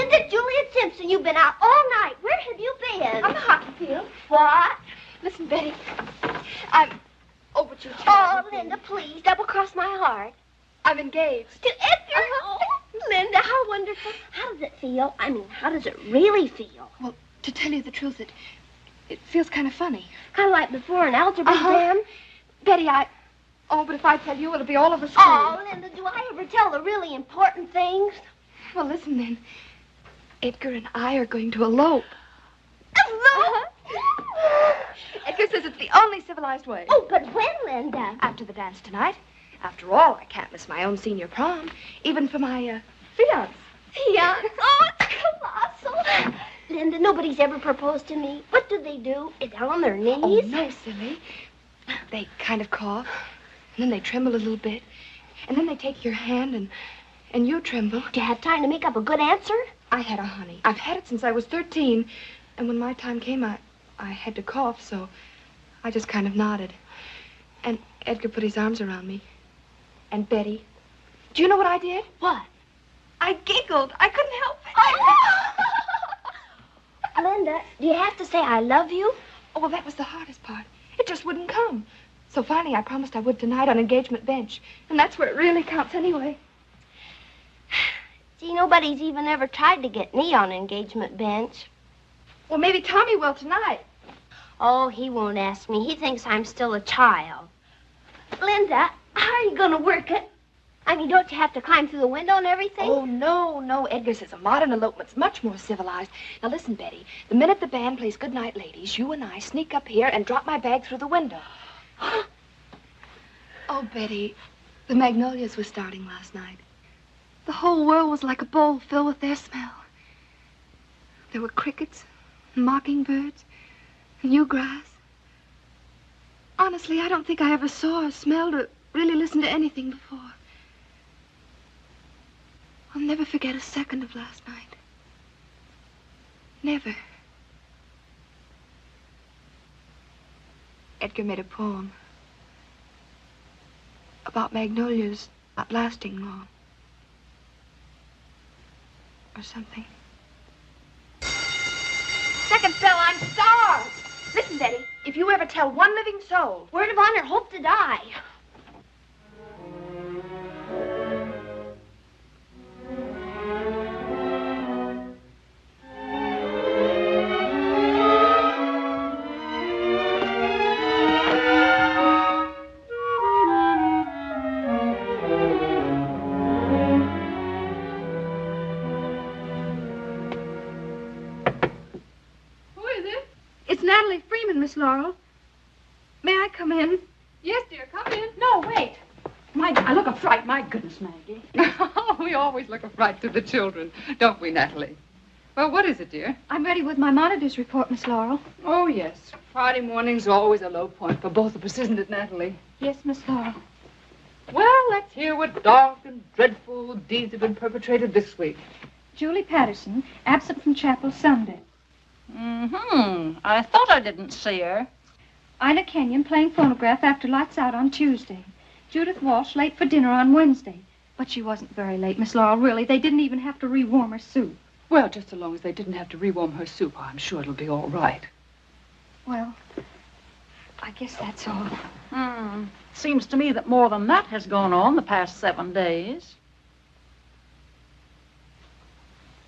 Linda, Juliet Simpson, you've been out all night. Where have you been? On the hockey field. What? Listen, Betty. But you Oh, Linda, please, double-cross my heart. I'm engaged. To Edgar? Oh, Linda, how wonderful. How does it feel? I mean, how does it really feel? Well, to tell you the truth, it feels kind of funny. Kind of like before an algebra exam? Betty, but if I tell you, it'll be all over school. Oh, Linda, do I ever tell the really important things? Well, listen then. Edgar and I are going to elope. Elope? Edgar says it's the only civilized way. Oh, but when, Linda? After the dance tonight. After all, I can't miss my own senior prom, even for my, fiance. Fiance? Oh, it's colossal. Linda, nobody's ever proposed to me. What do they do? Is down on their knees? Oh, no, silly. They kind of cough, and then they tremble a little bit, and then they take your hand, and you tremble. Do you have time to make up a good answer? I had a honey. I've had it since I was 13, and when my time came, I had to cough, so I just kind of nodded. And Edgar put his arms around me. And Betty, do you know what I did? What? I giggled. I couldn't help it. Linda, do you have to say I love you? Oh, well, that was the hardest part. It just wouldn't come. So finally, I promised I would tonight on engagement bench. And that's where it really counts anyway. See, nobody's even ever tried to get me on engagement bench. Well, maybe Tommy will tonight. Oh, he won't ask me. He thinks I'm still a child. Linda, how are you going to work it? I mean, don't you have to climb through the window and everything? Oh, no. Edgar says a modern elopement's much more civilized. Now, listen, Betty. The minute the band plays Goodnight Ladies, you and I sneak up here and drop my bag through the window. Oh, Betty, the magnolias were starting last night. The whole world was like a bowl filled with their smell. There were crickets, and mockingbirds, and newgrass. Honestly, I don't think I ever saw or smelled or really listened to anything before. I'll never forget a second of last night. Never. Edgar made a poem about magnolias not lasting long. Or something. Second spell, I'm starved. Listen, Betty, if you ever tell one living soul, word of honor, hope to die. It's Natalie Freeman, Miss Laurel. May I come in? Yes, dear, come in. No, wait. I look a fright. My goodness, Maggie. We always look a fright to the children, don't we, Natalie? Well, what is it, dear? I'm ready with my monitor's report, Miss Laurel. Oh, yes. Friday morning's always a low point for both of us, isn't it, Natalie? Yes, Miss Laurel. Well, let's hear what dark and dreadful deeds have been perpetrated this week. Julie Patterson, absent from chapel Sunday. I thought I didn't see her. Ina Kenyon playing phonograph after lights out on Tuesday. Judith Walsh late for dinner on Wednesday. But she wasn't very late, Miss Laurel, really. They didn't even have to rewarm her soup. Well, just so long as they didn't have to rewarm her soup, I'm sure it'll be all right. Well, I guess that's all. Seems to me that more than that has gone on the past 7 days.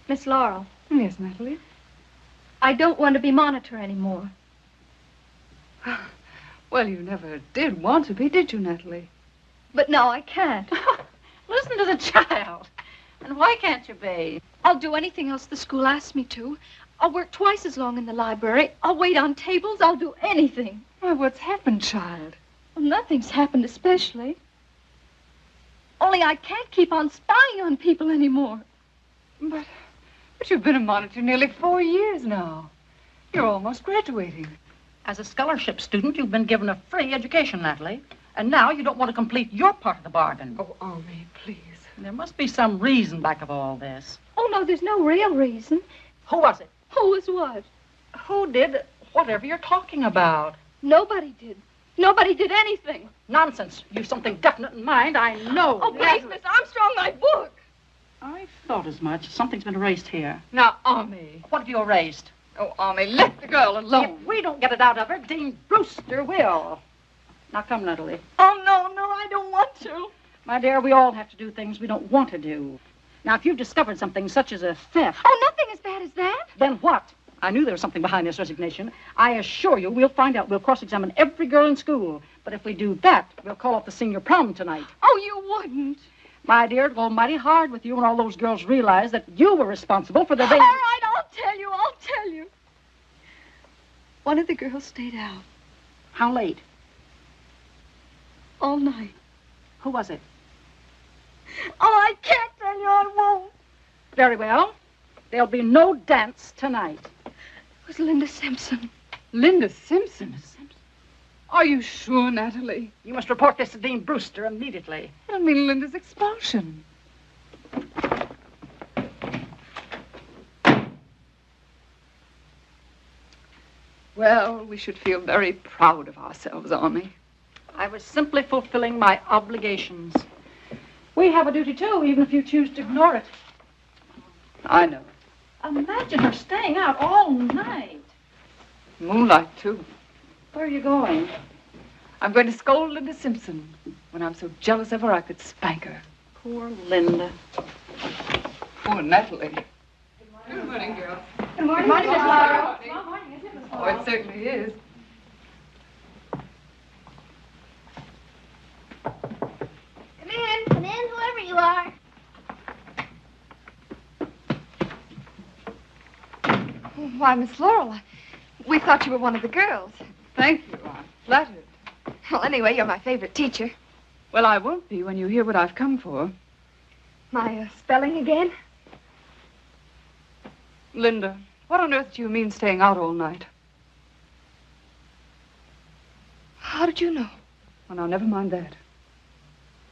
Miss Laurel. Yes, Natalie? I don't want to be monitor anymore. Well, you never did want to be, did you, Natalie? But now I can't. Listen to the child. And why can't you be? I'll do anything else the school asks me to. I'll work twice as long in the library. I'll wait on tables. I'll do anything. Well, what's happened, child? Well, nothing's happened especially. Only I can't keep on spying on people anymore. But you've been a monitor nearly 4 years now. You're almost graduating. As a scholarship student, you've been given a free education, Natalie. And now you don't want to complete your part of the bargain. Oh, Army, please. There must be some reason back of all this. Oh, no, there's no real reason. Who was it? Who was what? Who did whatever you're talking about? Nobody did. Nobody did anything. Nonsense. You've something definite in mind, I know. Oh, please, Miss Armstrong, my book. I thought as much. Something's been erased here. Now, Army. What have you erased? Oh, Army, let the girl alone. If we don't get it out of her, Dean Brewster will. Now come, Natalie. Oh, no, I don't want to. My dear, we all have to do things we don't want to do. Now, if you've discovered something such as a theft, Oh, nothing as bad as that. then what? I knew there was something behind this resignation. I assure you, we'll find out. We'll cross-examine every girl in school. But if we do that, we'll call off the senior prom tonight. Oh, you wouldn't. My dear, it'll go mighty hard with you when all those girls realize that you were responsible for the baby. All right, I'll tell you. One of the girls stayed out How late? all night. Who was it? Oh, I can't tell you, I won't. Very well. There'll be no dance tonight. It was Linda Simpson. Linda Simpson. Are you sure, Natalie? You must report this to Dean Brewster immediately. It'll mean Linda's expulsion. Well, we should feel very proud of ourselves, Army. I was simply fulfilling my obligations. We have a duty, too, even if you choose to ignore it. I know. Imagine her staying out all night. Moonlight, too. Where are you going? I'm going to scold Linda Simpson. When I'm so jealous of her, I could spank her. Poor Linda. Poor Natalie. Good morning, girls. Good morning, Miss Laura. Oh, it certainly is. Come in, whoever you are. Why, Miss Laurel, we thought you were one of the girls. Thank you. I'm flattered. Well, anyway, you're my favorite teacher. Well, I won't be when you hear what I've come for. My spelling again? Linda, what on earth do you mean staying out all night? How did you know? Well, now, never mind that.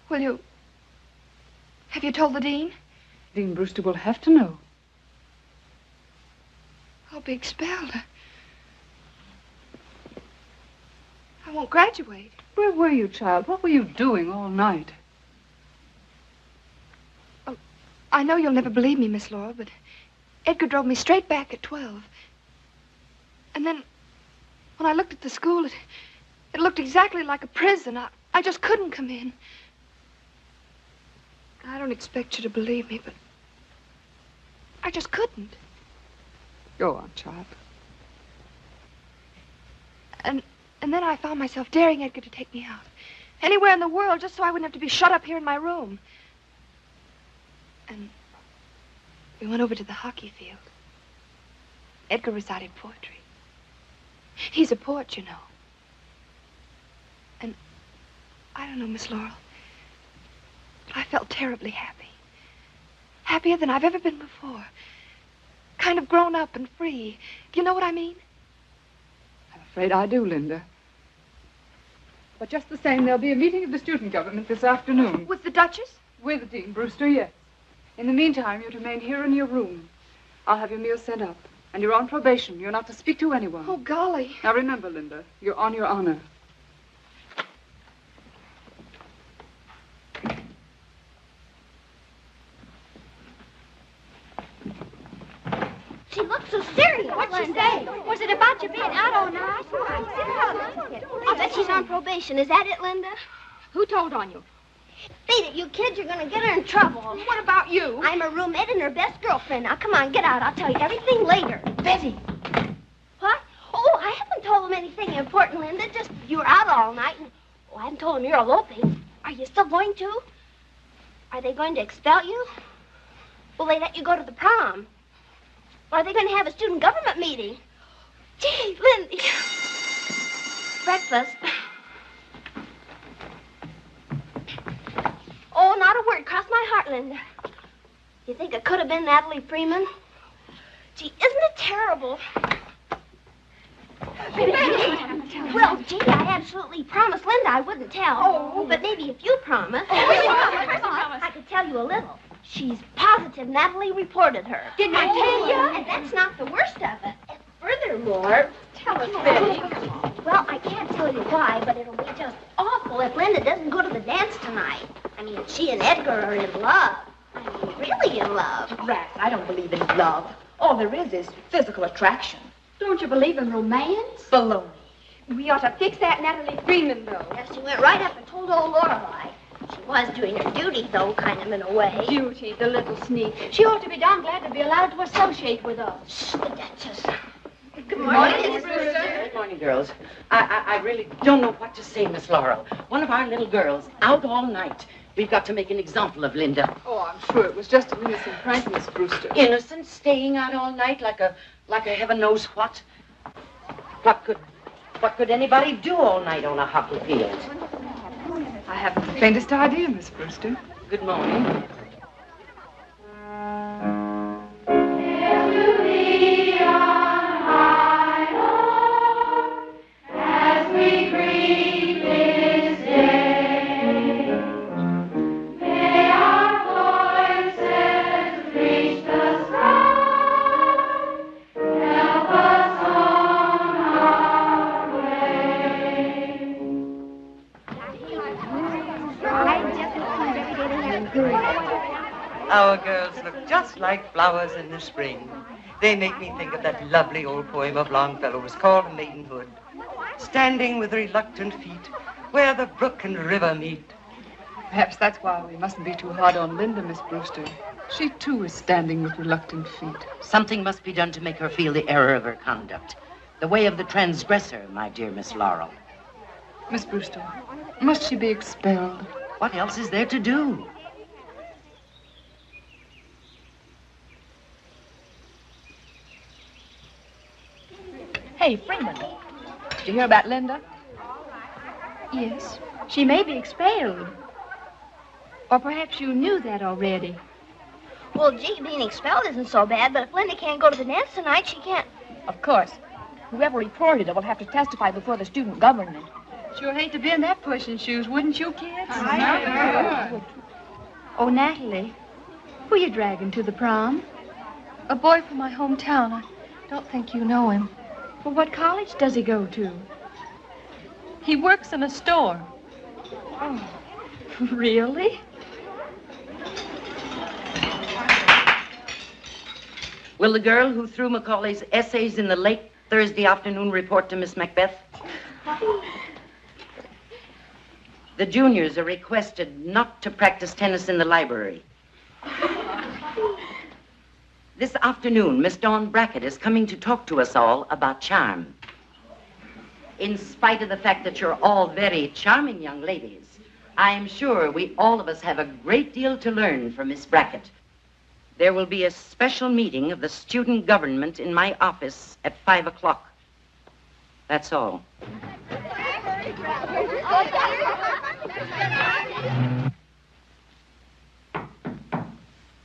Have you told the dean? Dean Brewster will have to know. I'll be expelled. I won't graduate. Where were you, child? What were you doing all night? I know you'll never believe me, Miss Laurel, but Edgar drove me straight back at 12. And then, when I looked at the school, it looked exactly like a prison. I just couldn't come in. I don't expect you to believe me, but I just couldn't. Go on, child. And then I found myself daring Edgar to take me out. Anywhere in the world, just so I wouldn't have to be shut up here in my room. And we went over to the hockey field. Edgar recited poetry. He's a poet, you know. And I don't know, Miss Laurel, but I felt terribly happy. Happier than I've ever been before. Kind of grown up and free. Do you know what I mean? I'm afraid I do, Linda. But just the same, there'll be a meeting of the student government this afternoon. With the Duchess? With Dean Brewster, yes. In the meantime, you're to remain here in your room. I'll have your meal sent up. And you're on probation. You're not to speak to anyone. Oh, golly. Now remember, Linda, you're on your honor. She looks so serious. What'd she say? Was it about you being out all night? I bet she's on probation. Is that it, Linda? Who told on you? Beat it, you kids. You're going to get her in trouble. What about you? I'm her roommate and her best girlfriend. Now, come on, get out. I'll tell you everything later. Betty. What? Oh, I haven't told them anything important, Linda. Just you were out all night. And, I haven't told them you're eloping. Are you still going to? Are they going to expel you? Will they let you go to the prom? Or are they going to have a student government meeting? Gee, Linda. Breakfast. Oh, not a word. Cross my heart, Linda. You think it could have been Natalie Freeman? Gee, isn't it terrible? Well, gee, I absolutely promised Linda I wouldn't tell. Oh. But maybe if you promise. I could tell you a little. She's positive Natalie reported her. Didn't I tell you? And that's not the worst of it. And furthermore, tell us, Betty. Well, I can't tell you why, but it'll be just awful if Linda doesn't go to the dance tonight. I mean, she and Edgar are in love. I'm really in love. Rats, I don't believe in love. All there is physical attraction. Don't you believe in romance? Baloney. We ought to fix that Natalie Freeman, though. Yes, she went right up and told old Lorelei. She was doing her duty, though, kind of in a way. Beauty, the little sneak. She ought to be darn glad to be allowed to associate with us. Shh, the Duchess. Good morning, Miss Brewster. Good morning, girls. I really don't know what to say, Miss Laurel. One of our little girls out all night. We've got to make an example of Linda. Oh, I'm sure it was just an innocent prank, Miss Brewster. Innocent, staying out all night like a heaven knows what. What could anybody do all night on a hockey field? I haven't the faintest idea, Miss Brewster. Good morning. Our girls look just like flowers in the spring. They make me think of that lovely old poem of Longfellow's called Maidenhood. Standing with reluctant feet where the brook and river meet. Perhaps that's why we mustn't be too hard on Linda, Miss Brewster. She, too, is standing with reluctant feet. Something must be done to make her feel the error of her conduct. The way of the transgressor, my dear Miss Laurel. Miss Brewster, must she be expelled? What else is there to do? Hey, Freeman. Did you hear about Linda? Yes. She may be expelled. Or perhaps you knew that already. Well, gee, being expelled isn't so bad, but if Linda can't go to the dance tonight, she can't. Of course. Whoever reported it will have to testify before the student government. Sure hate to be in that pushing shoes, wouldn't you, kids? Oh, Natalie, who you dragging to the prom? A boy from my hometown. I don't think you know him. Well, what college does he go to? He works in a store. Oh, really? Will the girl who threw Macaulay's essays in the late Thursday afternoon report to Miss Macbeth? The juniors are requested not to practice tennis in the library. This afternoon, Miss Dawn Brackett is coming to talk to us all about charm. In spite of the fact that you're all very charming young ladies, I am sure we all of us have a great deal to learn from Miss Brackett. There will be a special meeting of the student government in my office at 5 o'clock. That's all.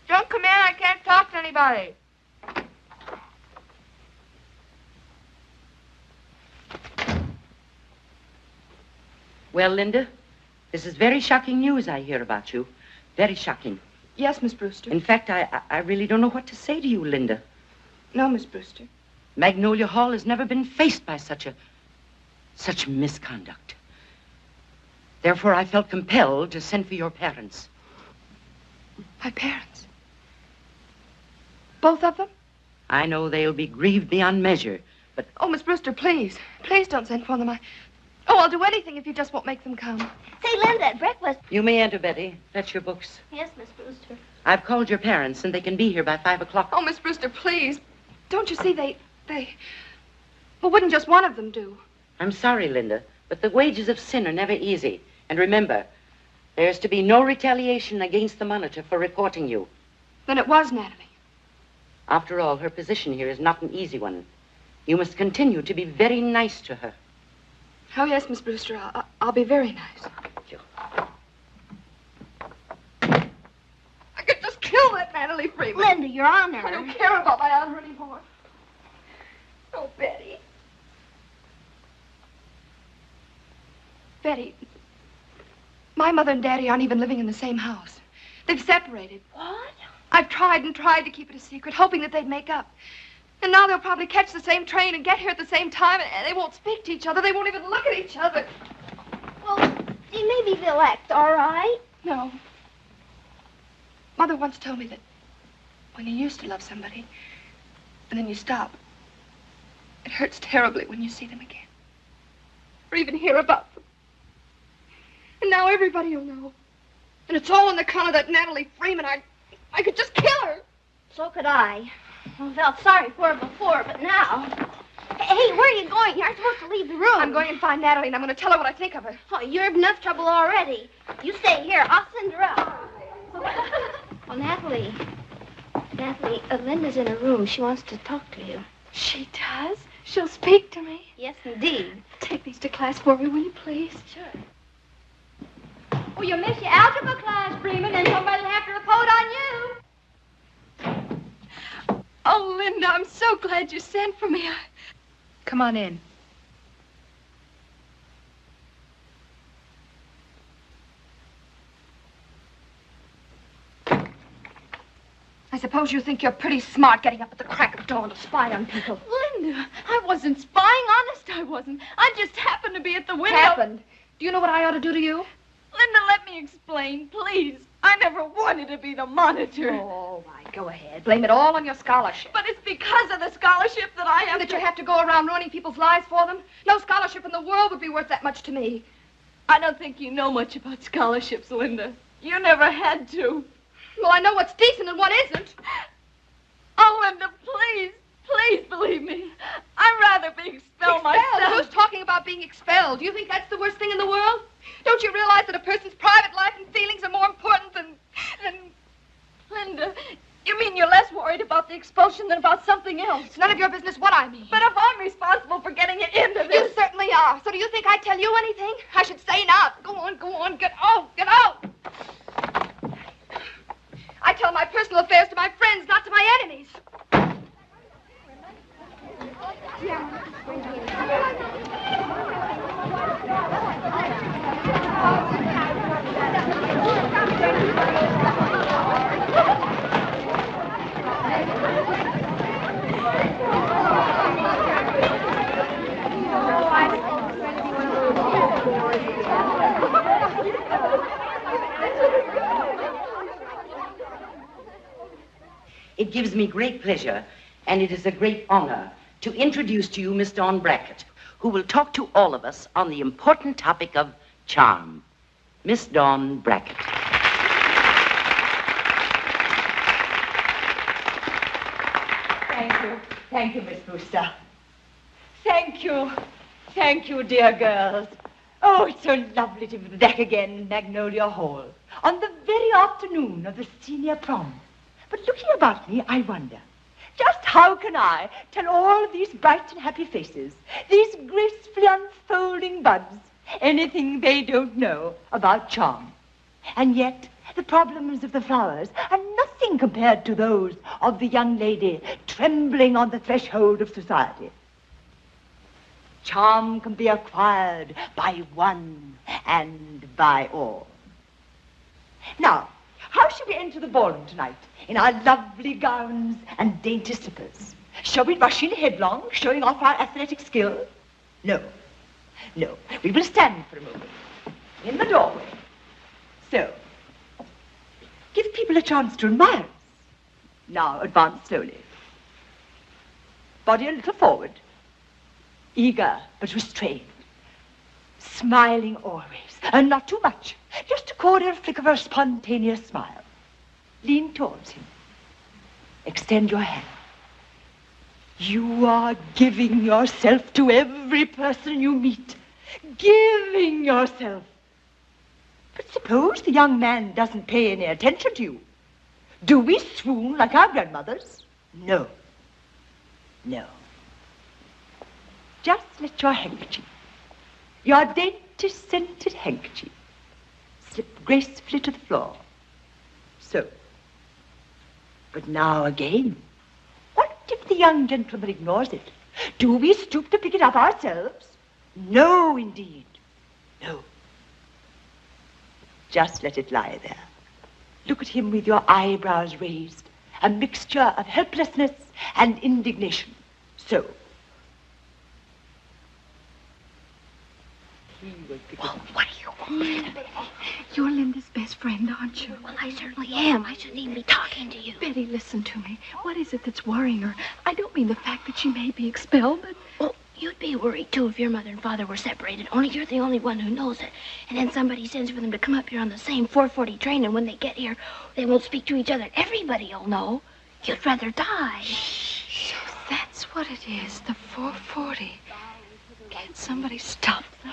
Don't come in. I can't talk to anybody. Well, Linda, this is very shocking news I hear about you. Very shocking. Yes, Miss Brewster. In fact, I really don't know what to say to you, Linda. No, Miss Brewster. Magnolia Hall has never been faced by such misconduct. Therefore, I felt compelled to send for your parents. My parents? Both of them? I know they'll be grieved beyond measure, but... Oh, Miss Brewster, please. Please don't send for them. I'll do anything if you just won't make them come. Say, Linda, at breakfast. You may enter, Betty. Fetch your books. Yes, Miss Brewster. I've called your parents, and they can be here by 5 o'clock. Oh, Miss Brewster, please. Don't you see they... Well, wouldn't just one of them do? I'm sorry, Linda, but the wages of sin are never easy. And remember, there's to be no retaliation against the monitor for reporting you. Then it was Natalie. After all, her position here is not an easy one. You must continue to be very nice to her. Oh, yes, Miss Brewster. I'll be very nice. Thank you. I could just kill that Natalie Freeman. Linda, your honor. I don't care about my honor anymore. Oh, Betty. Betty, my mother and Daddy aren't even living in the same house. They've separated. What? I've tried and tried to keep it a secret, hoping that they'd make up. And now they'll probably catch the same train and get here at the same time, and they won't speak to each other. They won't even look at each other. Well, maybe they'll act all right. No. Mother once told me that when you used to love somebody, and then you stop, it hurts terribly when you see them again. Or even hear about them. And now everybody will know. And it's all on account of that Natalie Freeman. I could just kill her. So could I. I felt sorry for her before, but now... Hey, where are you going? You're supposed to leave the room. I'm going and find Natalie, and I'm going to tell her what I think of her. Oh, you're in enough trouble already. You stay here. I'll send her up. Oh, Natalie, Linda's in her room. She wants to talk to you. She does? She'll speak to me? Yes, indeed. Take these to class for me, will you, please? Sure. Oh, you missed your algebra class, Freeman, and somebody'll have to report on you. Oh, Linda, I'm so glad you sent for me. Come on in. I suppose you think you're pretty smart getting up at the crack of dawn to spy on people. Linda, I wasn't spying. Honest, I wasn't. I just happened to be at the window. Happened? Do you know what I ought to do to you? Linda, let me explain, please. I never wanted to be the monitor. Oh, my, go ahead. Blame it all on your scholarship. But it's because of the scholarship that I have That you have to go around ruining people's lives for them? No scholarship in the world would be worth that much to me. I don't think you know much about scholarships, Linda. You never had to. Well, I know what's decent and what isn't. Oh, Linda, please, please believe me. I'd rather be expelled myself. Who's talking about being expelled? Do you think that's the worst thing in the world? Don't you realize that a person's private life and feelings are more important than... Linda, you mean you're less worried about the expulsion than about something else? It's none of your business what I mean. But if I'm responsible for getting it into You this... certainly are. So do you think I tell you anything? I should stay now. Go on, get out, get out. I tell my personal affairs to my friends, not to my enemies. It gives me great pleasure, and it is a great honor, to introduce to you Miss Dawn Brackett, who will talk to all of us on the important topic of charm. Miss Dawn Brackett. Thank you, Miss Brewster. Thank you, dear girls. Oh, it's so lovely to be back again in Magnolia Hall on the very afternoon of the senior prom. But looking about me, I wonder, just how can I tell all of these bright and happy faces, these gracefully unfolding buds, anything they don't know about charm? And yet, the problems of the flowers are nothing compared to those of the young lady trembling on the threshold of society. Charm can be acquired by one and by all. Now, how shall we enter the ballroom tonight? In our lovely gowns and dainty slippers? Shall we rush in headlong, showing off our athletic skill? No. We will stand for a moment in the doorway. So, give people a chance to admire us. Now, advance slowly. Body a little forward. Eager but restrained. Smiling always, and not too much. Just a cordial flick of a spontaneous smile. Lean towards him. Extend your hand. You are giving yourself to every person you meet. Giving yourself. But suppose the young man doesn't pay any attention to you. Do we swoon like our grandmothers? No. Just let your handkerchief, your dainty scented handkerchief, slip gracefully to the floor. So. But now again, what if the young gentleman ignores it? Do we stoop to pick it up ourselves? No, indeed. No. Just let it lie there. Look at him with your eyebrows raised, a mixture of helplessness and indignation. So. Well, what do you want, Betty? You're Linda's best friend, aren't you? Well, I certainly am. I shouldn't even be talking to you. Betty, listen to me. What is it that's worrying her? I don't mean the fact that she may be expelled, but... Well, you'd be worried, too, if your mother and father were separated. Only you're the only one who knows it. And then somebody sends for them to come up here on the same 4:40 train, and when they get here, they won't speak to each other. Everybody'll know. You'd rather die. So that's what it is, the 4:40. Can't somebody stop them?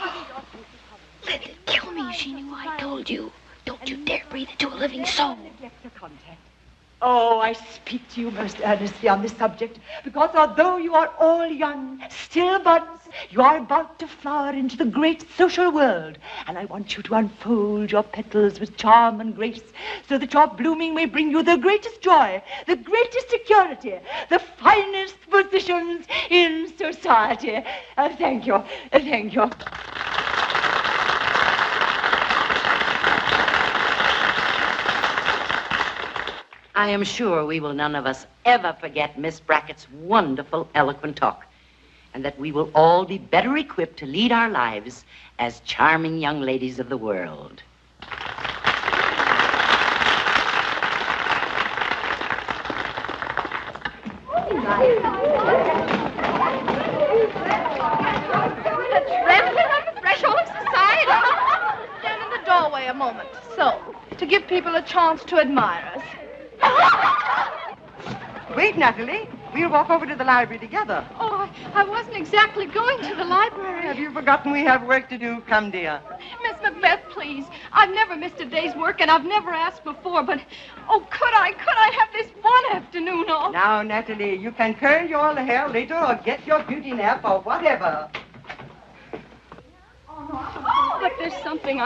Linda, kill me if she knew I told you. Don't you dare breathe it to a living soul. Oh, I speak to you most earnestly on this subject, because although you are all young, still buds, you are about to flower into the great social world, and I want you to unfold your petals with charm and grace, so that your blooming may bring you the greatest joy, the greatest security, the finest positions in society. Thank you. Thank you. I am sure we will none of us ever forget Miss Brackett's wonderful, eloquent talk, and that we will all be better equipped to lead our lives as charming young ladies of the world. Threshold of society. Stand in the doorway a moment, so, to give people a chance to admire us. Wait, Natalie. We'll walk over to the library together. Oh, I wasn't exactly going to the library. Have you forgotten we have work to do? Come, dear. Miss Macbeth, please. I've never missed a day's work, and I've never asked before, but, oh, could I have this one afternoon off? Now, Natalie, you can curl your hair later or get your beauty nap or whatever. Oh, but there's something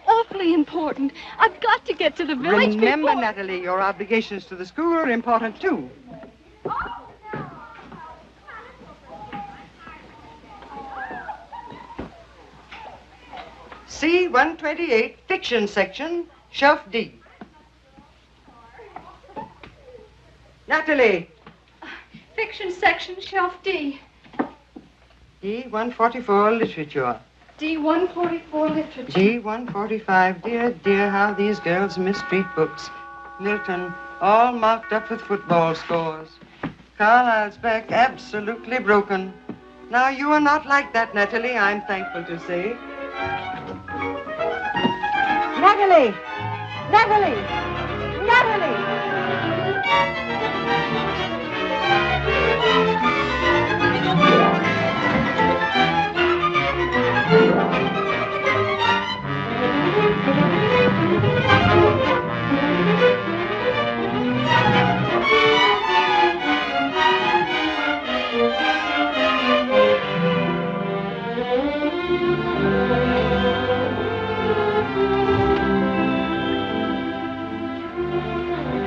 awfully important. I've got to get to the village Remember, before... Natalie, your obligations to the school are important, too. C-128, fiction section, shelf D. Natalie. Fiction section, shelf D. D-144, literature. D-144, literature. D-145, dear, dear, how these girls miss street books. Milton, all marked up with football scores. Carlyle's back absolutely broken. Now, you are not like that, Natalie, I'm thankful to say. Natalie! Natalie! Natalie!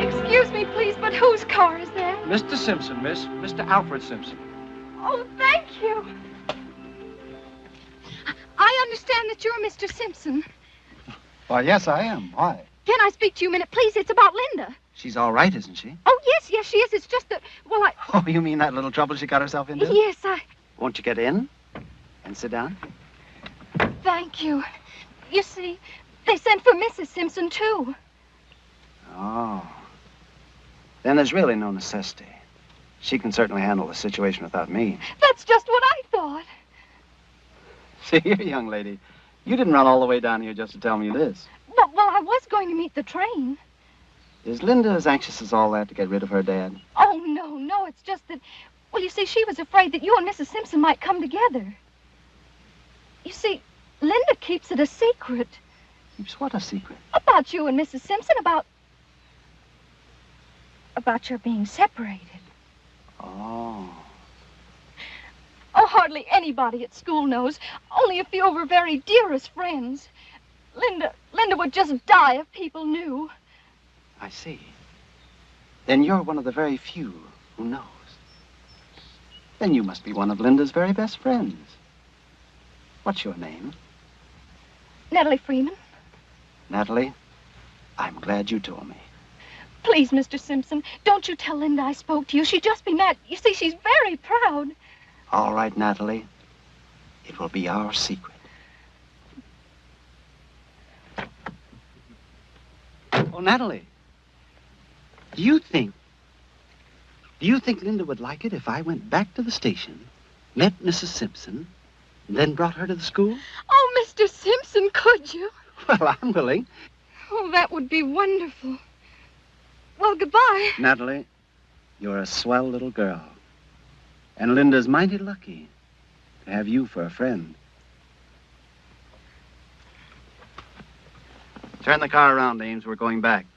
Excuse me, please, but whose car is that? Mr. Simpson, miss. Mr. Alfred Simpson. Oh, thank you. I understand that you're Mr. Simpson. Why, yes, I am. Why? Can I speak to you a minute, please? It's about Linda. She's all right, isn't she? Oh, yes, she is. It's just that, well, Oh, you mean that little trouble she got herself into? Yes, Won't you get in and sit down? Thank you. You see, they sent for Mrs. Simpson, too. Oh. Then there's really no necessity. She can certainly handle the situation without me. That's just what I thought. See here, young lady. You didn't run all the way down here just to tell me this. Well, I was going to meet the train. Is Linda as anxious as all that to get rid of her dad? Oh, no, it's just that... Well, you see, she was afraid that you and Mrs. Simpson might come together. You see, Linda keeps it a secret. Keeps what a secret? About you and Mrs. Simpson, about your being separated. Oh. Oh, hardly anybody at school knows. Only a few of her very dearest friends. Linda would just die if people knew. I see. Then you're one of the very few who knows. Then you must be one of Linda's very best friends. What's your name? Natalie Freeman. Natalie, I'm glad you told me. Please, Mr. Simpson, don't you tell Linda I spoke to you. She'd just be mad. You see, she's very proud. All right, Natalie. It will be our secret. Well, Natalie, do you think Linda would like it if I went back to the station, met Mrs. Simpson, and then brought her to the school? Oh, Mr. Simpson, could you? Well, I'm willing. Oh, that would be wonderful. Well, goodbye. Natalie, you're a swell little girl. And Linda's mighty lucky to have you for a friend. Turn the car around, Ames. We're going back.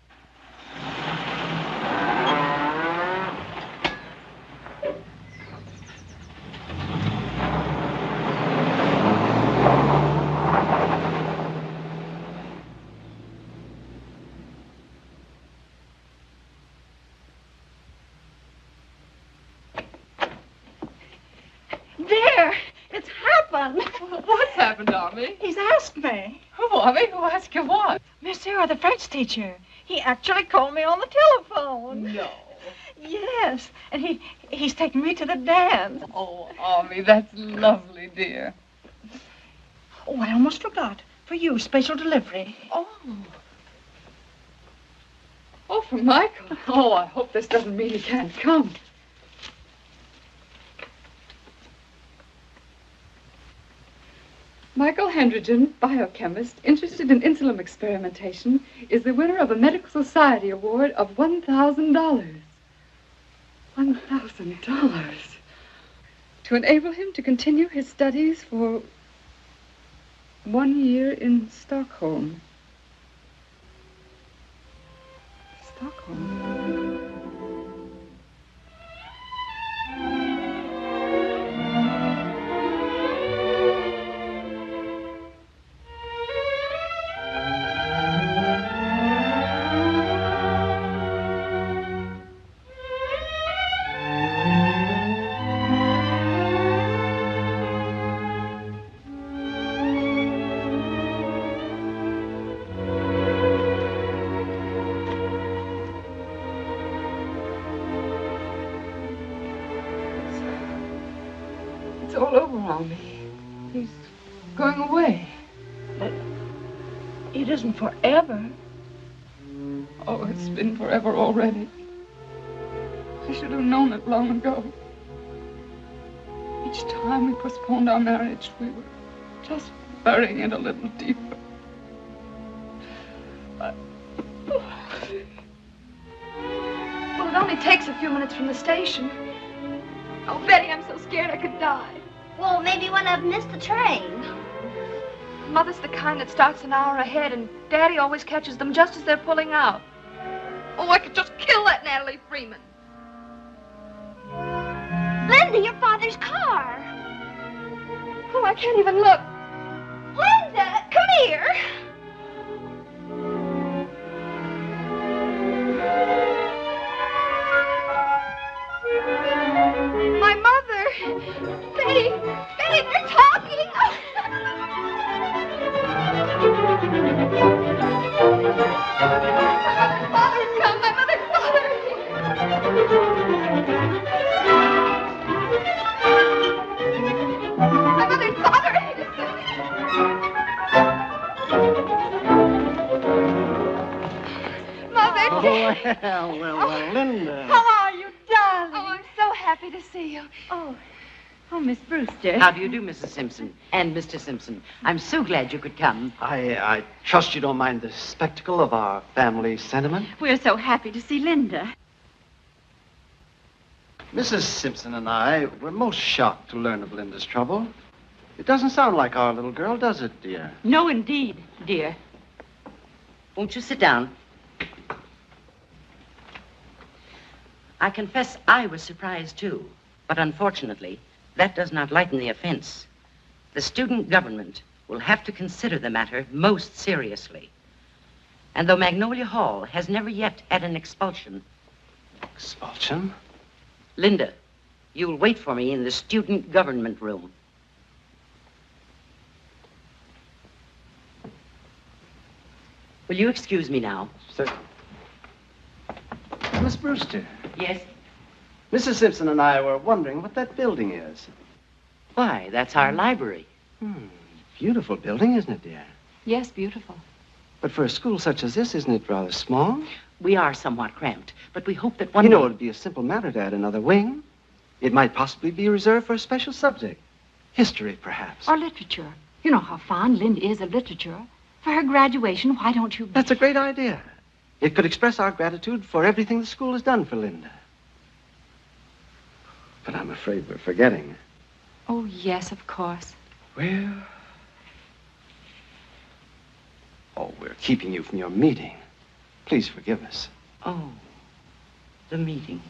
There! It's happened. What's happened, Army? He's asked me. Who, Army? Who asked you what? Monsieur, the French teacher. He actually called me on the telephone. No. Yes, and he's taking me to the dance. Oh, Army, that's lovely, dear. Oh, I almost forgot. For you, special delivery. Oh. Oh, for Michael. Oh, I hope this doesn't mean he can't come. Michael Hendrigen, biochemist, interested in insulin experimentation, is the winner of a Medical Society award of $1,000. $1,000. To enable him to continue his studies for 1 year in Stockholm. Stockholm? It's all over, Army. He's going away. But it isn't forever. Oh, it's been forever already. I should have known it long ago. Each time we postponed our marriage, we were just burying it a little deeper. Well, it only takes a few minutes from the station. Oh, Betty, I'm so scared I could die. Well, maybe one of them missed the train. Mother's the kind that starts an hour ahead, and Daddy always catches them just as they're pulling out. Oh, I could just kill that Natalie Freeman. Linda, your father's car. Oh, I can't even look. Linda, come here. My mother! Betty! Betty, they're talking! Father's come! My mother's father! My mother's father! Mother! Well, Linda. How are you, darling? Oh, I'm so happy to see you. Oh, Miss Brewster. How do you do, Mrs. Simpson and Mr. Simpson? I'm so glad you could come. I trust you don't mind the spectacle of our family sentiment. We're so happy to see Linda. Mrs. Simpson and I were most shocked to learn of Linda's trouble. It doesn't sound like our little girl, does it, dear? No, indeed, dear. Won't you sit down? I confess I was surprised, too. But unfortunately, that does not lighten the offense. The student government will have to consider the matter most seriously. And though Magnolia Hall has never yet had an expulsion... Expulsion? Linda, you'll wait for me in the student government room. Will you excuse me now? Sir. Miss Brewster. Yes? Mrs. Simpson and I were wondering what that building is. Why, that's our library. Beautiful building, isn't it, dear? Yes, beautiful. But for a school such as this, isn't it rather small? We are somewhat cramped, but we hope that one You know, day... it would be a simple matter to add another wing. It might possibly be reserved for a special subject. History, perhaps. Or literature. You know how fond Linda is of literature. For her graduation, why don't you... That's a great idea. It could express our gratitude for everything the school has done for Linda. But I'm afraid we're forgetting. Oh, yes, of course. Well... Oh, we're keeping you from your meeting. Please forgive us. Oh, the meeting.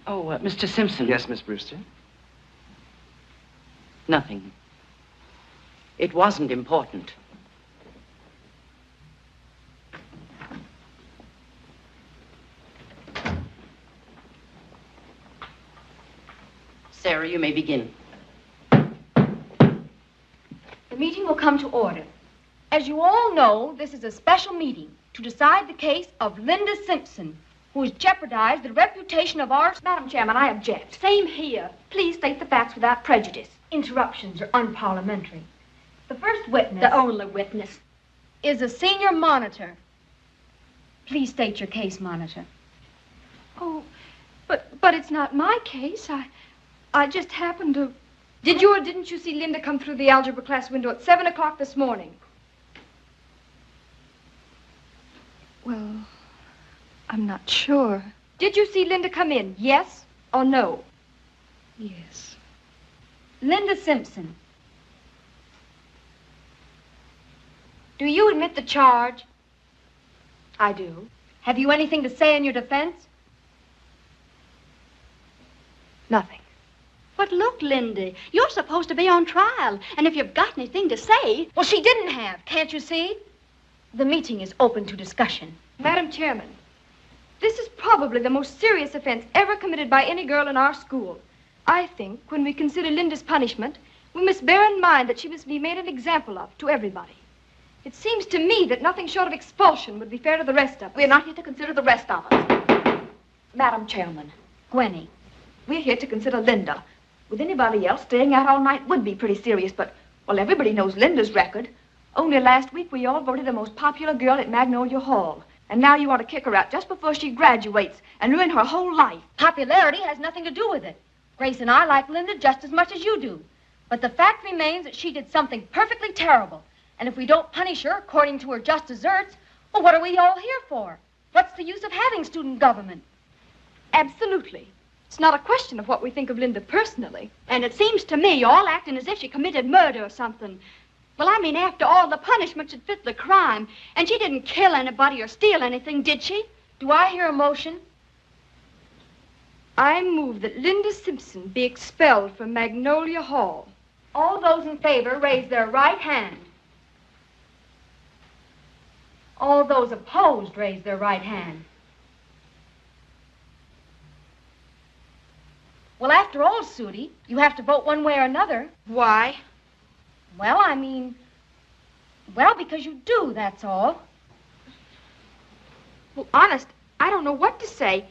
Oh, Mr. Simpson. Yes, Miss Brewster? Nothing. It wasn't important. Sarah, you may begin. The meeting will come to order. As you all know, this is a special meeting to decide the case of Linda Simpson, who has jeopardized the reputation of our... Madam Chairman, I object. Same here. Please state the facts without prejudice. Interruptions are unparliamentary. The first witness... The only witness. ...is a senior monitor. Please state your case, monitor. Oh, but it's not my case. I just happened to... Did you or didn't you see Linda come through the algebra class window at 7 o'clock this morning? Well, I'm not sure. Did you see Linda come in, yes or no? Yes. Linda Simpson. Do you admit the charge? I do. Have you anything to say in your defense? Nothing. But look, Linda, you're supposed to be on trial. And if you've got anything to say... Well, she didn't have, can't you see? The meeting is open to discussion. Madam Chairman, this is probably the most serious offense ever committed by any girl in our school. I think when we consider Linda's punishment, we must bear in mind that she must be made an example of to everybody. It seems to me that nothing short of expulsion would be fair to the rest of us. We're not here to consider the rest of us. Madam Chairman, Gwenny, we're here to consider Linda. With anybody else, staying out all night would be pretty serious, but, well, everybody knows Linda's record. Only last week, we all voted the most popular girl at Magnolia Hall. And now you want to kick her out just before she graduates and ruin her whole life. Popularity has nothing to do with it. Grace and I like Linda just as much as you do. But the fact remains that she did something perfectly terrible. And if we don't punish her according to her just deserts, well, what are we all here for? What's the use of having student government? Absolutely. It's not a question of what we think of Linda personally. And it seems to me you're all acting as if she committed murder or something. Well, I mean, after all, the punishment should fit the crime. And she didn't kill anybody or steal anything, did she? Do I hear a motion? I move that Linda Simpson be expelled from Magnolia Hall. All those in favor raise their right hand. All those opposed raise their right hand. Well, after all, Sudie, you have to vote one way or another. Why? Well, I mean, well, because you do, that's all. Well, honest, I don't know what to say.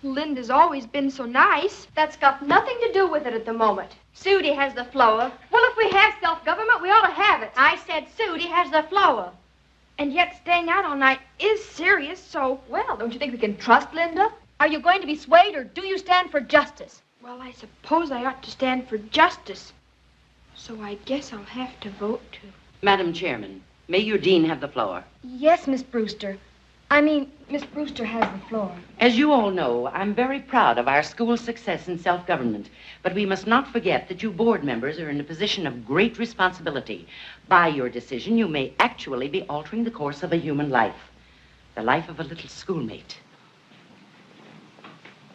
Linda's always been so nice. That's got nothing to do with it at the moment. Sudie has the floor. Well, if we have self-government, we ought to have it. I said Sudie has the floor. And yet staying out all night is serious, so... Well, don't you think we can trust Linda? Are you going to be swayed, or do you stand for justice? Well, I suppose I ought to stand for justice. So I guess I'll have to vote to... Madam Chairman, may your dean have the floor? Yes, Miss Brewster. Miss Brewster has the floor. As you all know, I'm very proud of our school's success in self-government, but we must not forget that you board members are in a position of great responsibility. By your decision, you may actually be altering the course of a human life, the life of a little schoolmate.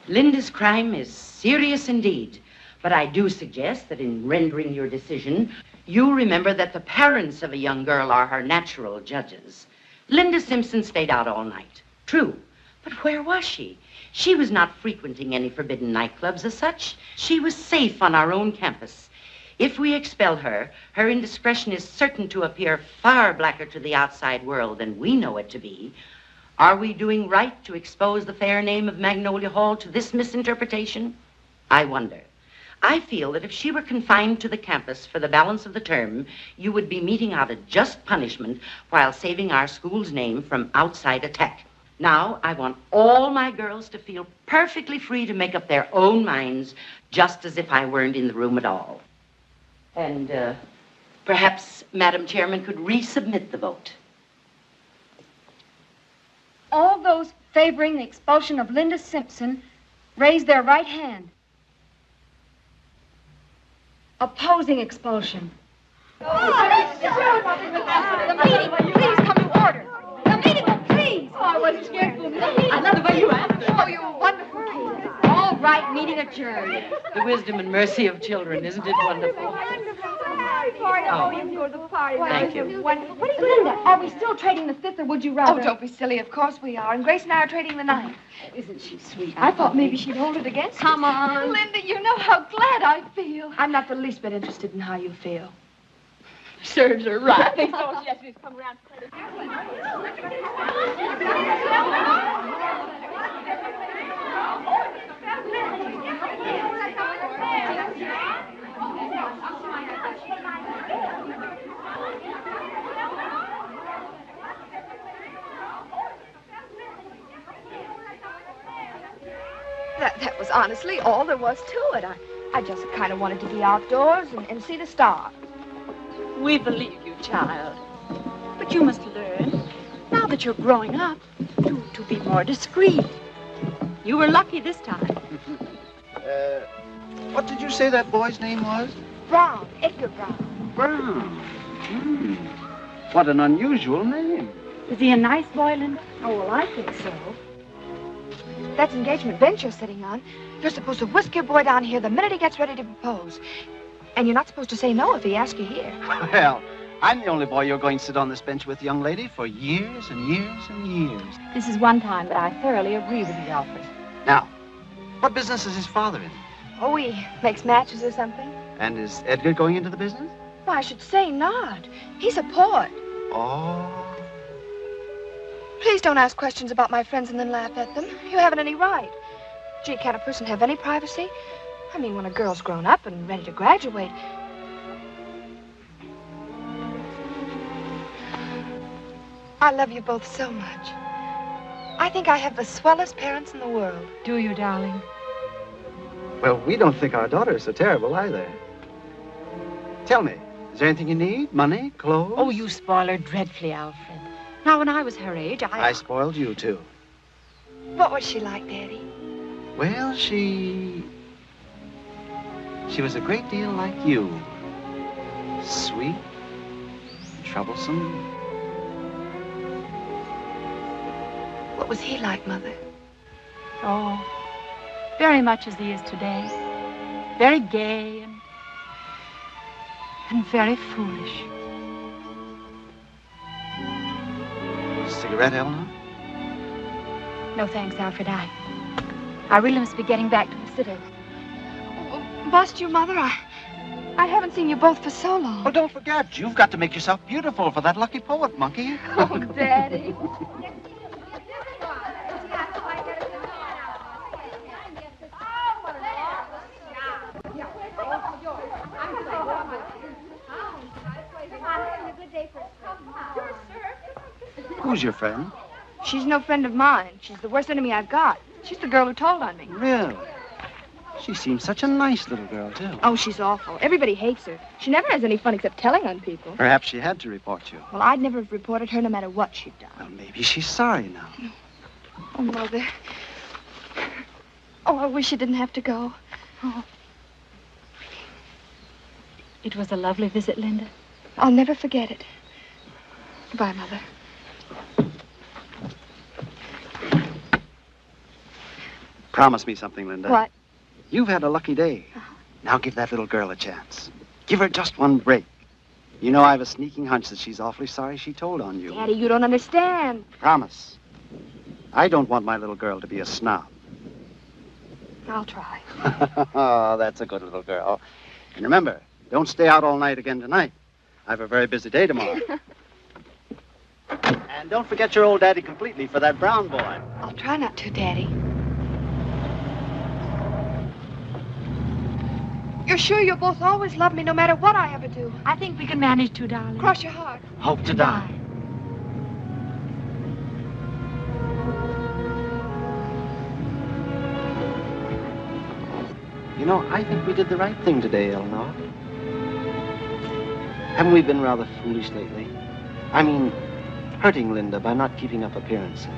Linda's crime is serious indeed, but I do suggest that in rendering your decision, you remember that the parents of a young girl are her natural judges. Linda Simpson stayed out all night. True. But where was she? She was not frequenting any forbidden nightclubs as such. She was safe on our own campus. If we expel her, her indiscretion is certain to appear far blacker to the outside world than we know it to be. Are we doing right to expose the fair name of Magnolia Hall to this misinterpretation? I wonder. I feel that if she were confined to the campus for the balance of the term, you would be meting out a just punishment while saving our school's name from outside attack. Now, I want all my girls to feel perfectly free to make up their own minds, just as if I weren't in the room at all. And perhaps Madam Chairman could resubmit the vote. All those favoring the expulsion of Linda Simpson raise their right hand. Opposing expulsion. The meeting, please come to order. The meeting will please. Oh, I wasn't scared for a minute. I love the way you answer. Oh, you wonderful kids. All right, meeting adjourned. The wisdom and mercy of children, isn't it wonderful? Thank you. Linda, are we still trading the 5th, or would you rather? Oh, don't be silly. Of course we are. And Grace and I are trading the 9th. Isn't she sweet? I thought maybe she'd hold it against us. Come on. Linda, you know how glad I feel. I'm not the least bit interested in how you feel. Serves her right. Oh, yes, we've come around. That was honestly all there was to it. I just kind of wanted to be outdoors and see the stars. We believe you, child. But you must learn, now that you're growing up, to be more discreet. You were lucky this time. What did you say that boy's name was? Brown, Edgar Brown. Brown. What an unusual name. Is he a nice boy, Linda? Oh, well, I think so. That's engagement bench you're sitting on. You're supposed to whisk your boy down here the minute he gets ready to propose. And you're not supposed to say no if he asks you here. Well, I'm the only boy you're going to sit on this bench with, young lady, for years and years and years. This is one time that I thoroughly agree with you, Alfred. Now, what business is his father in? Oh, he makes matches or something? And is Edgar going into the business? Well, I should say not. He's a poet. Oh. Please don't ask questions about my friends and then laugh at them. You haven't any right. Gee, can't a person have any privacy? I mean, when a girl's grown up and ready to graduate. I love you both so much. I think I have the swellest parents in the world. Do you, darling? Well, we don't think our daughter is so terrible either. Tell me, is there anything you need? Money? Clothes? Oh, you spoil her dreadfully, Alfred. Now, when I was her age, I spoiled you, too. What was she like, Daddy? Well, she was a great deal like you. Sweet, troublesome. What was he like, Mother? Oh, very much as he is today. Very gay and very foolish. Cigarette, Eleanor? No, thanks, Alfred. I really must be getting back to the city. Bust you, Mother. I haven't seen you both for so long. Oh, don't forget, you've got to make yourself beautiful for that lucky poet, monkey. Oh, Daddy. Who's your friend? She's no friend of mine. She's the worst enemy I've got. She's the girl who told on me. Really? She seems such a nice little girl, too. Oh, she's awful. Everybody hates her. She never has any fun except telling on people. Perhaps she had to report you. Well, I'd never have reported her no matter what she'd done. Well, maybe she's sorry now. Oh, Mother. Oh, I wish you didn't have to go. Oh. It was a lovely visit, Linda. I'll never forget it. Goodbye, Mother. Promise me something, Linda. What? You've had a lucky day. Now give that little girl a chance. Give her just one break. You know, I have a sneaking hunch that she's awfully sorry she told on you. Daddy, you don't understand. Promise. I don't want my little girl to be a snob. I'll try. Oh, that's a good little girl. And remember, don't stay out all night again tonight. I have a very busy day tomorrow. And don't forget your old daddy completely for that Brown boy. I'll try not to, Daddy. You're sure you'll both always love me no matter what I ever do? I think we can manage to, darling. Cross your heart. Hope to die. You know, I think we did the right thing today, Eleanor. Haven't we been rather foolish lately? I mean, hurting Linda by not keeping up appearances.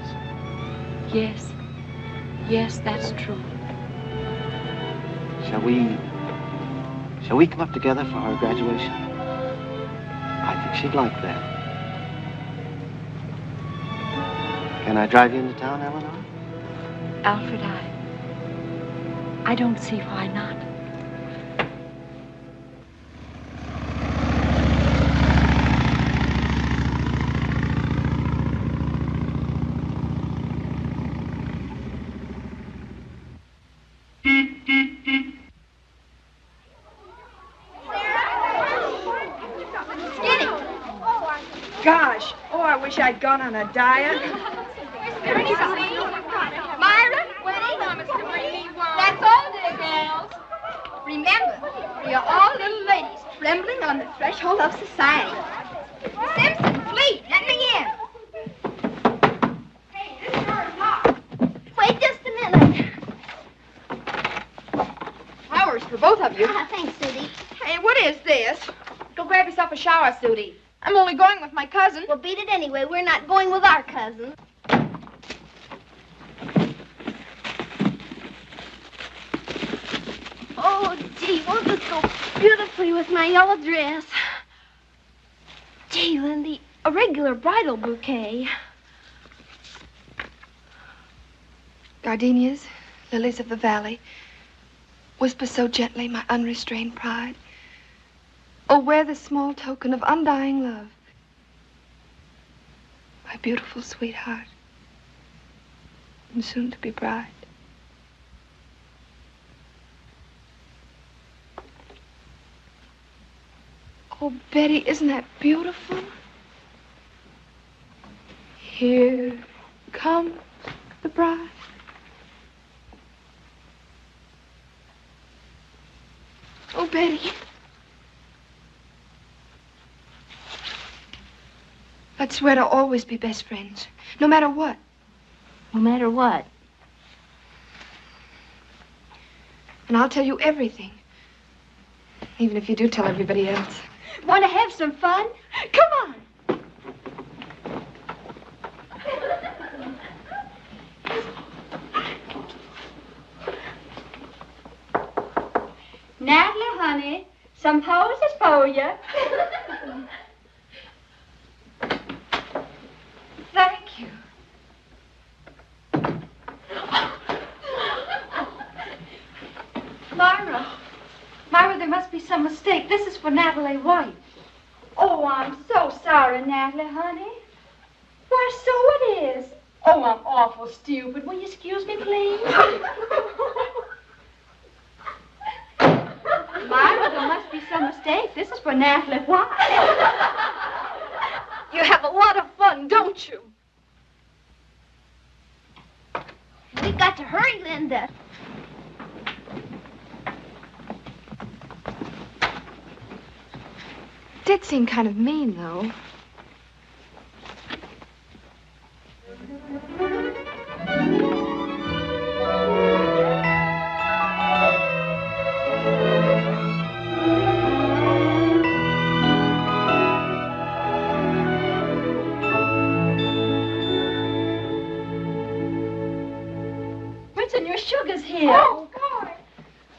Yes. Yes, that's true. Shall we come up together for her graduation? I think she'd like that. Can I drive you into town, Eleanor? Alfred, I don't see why not. Gosh, I wish I'd gone on a diet. Myra, Winnie, that's all, dear girls. Remember, we are all little ladies trembling on the threshold of society. Simpson, please, let me in. Hey, this door is locked. Wait just a minute. Flowers for both of you. Thanks, Sudie. Hey, what is this? Go grab yourself a shower, Sudie. I'm only going with my cousin. Well, beat it anyway. We're not going with our cousin. Oh, gee, won't this go beautifully with my yellow dress? Gee, Lindy, a regular bridal bouquet. Gardenias, lilies of the valley, whisper so gently my unrestrained pride. Oh, wear this small token of undying love. My beautiful sweetheart, and soon to be bride. Oh, Betty, isn't that beautiful? Here comes the bride. Oh, Betty. Let's swear to always be best friends, no matter what. No matter what. And I'll tell you everything, even if you do tell everybody else. Want to have some fun? Come on. Natalie, honey, some poses for you. Thank you. Myra, there must be some mistake. This is for Natalie White. Oh, I'm so sorry, Natalie, honey. Why, so it is. Oh, I'm awful stupid. Will you excuse me, please? Myra, there must be some mistake. This is for Natalie White. You have a lot of fun, don't you? We've got to hurry, Linda. Did seem kind of mean, though. Richard, your sugar's here. Oh, God.